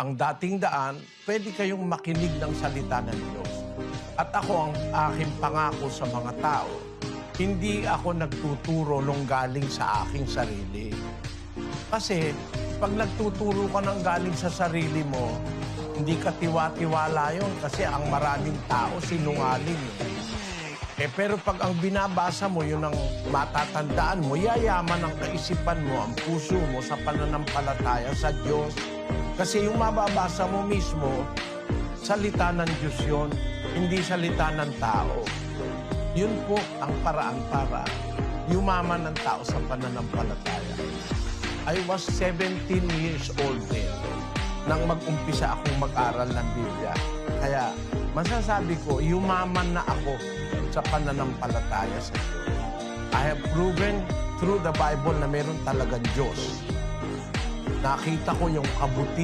ang dating daan, pwede kayong makinig ng salita ng Diyos. At ako ang aking pangako sa mga tao, hindi ako nagtuturo nung galing sa aking sarili. Kasi pag nagtuturo ka ng galing sa sarili mo, hindi ka tiwa-tiwala yun kasi ang maraming tao sinungaling. Pero pag ang binabasa mo, yun ang matatandaan mo, yayaman ang kaisipan mo, ang puso mo sa pananampalataya sa Diyos. Kasi yung mababasa mo mismo, salita ng Diyos yun, hindi salita ng tao. Yun po ang paraan para yumaman ng tao sa pananampalataya. I was 17 years old then nang mag-umpisa akong mag-aral ng Biblia. Kaya masasabi ko, yumaman na ako sa pananampalataya sa Diyos. I have proven through the Bible na meron talagang Diyos. Nakita ko yung kabutihan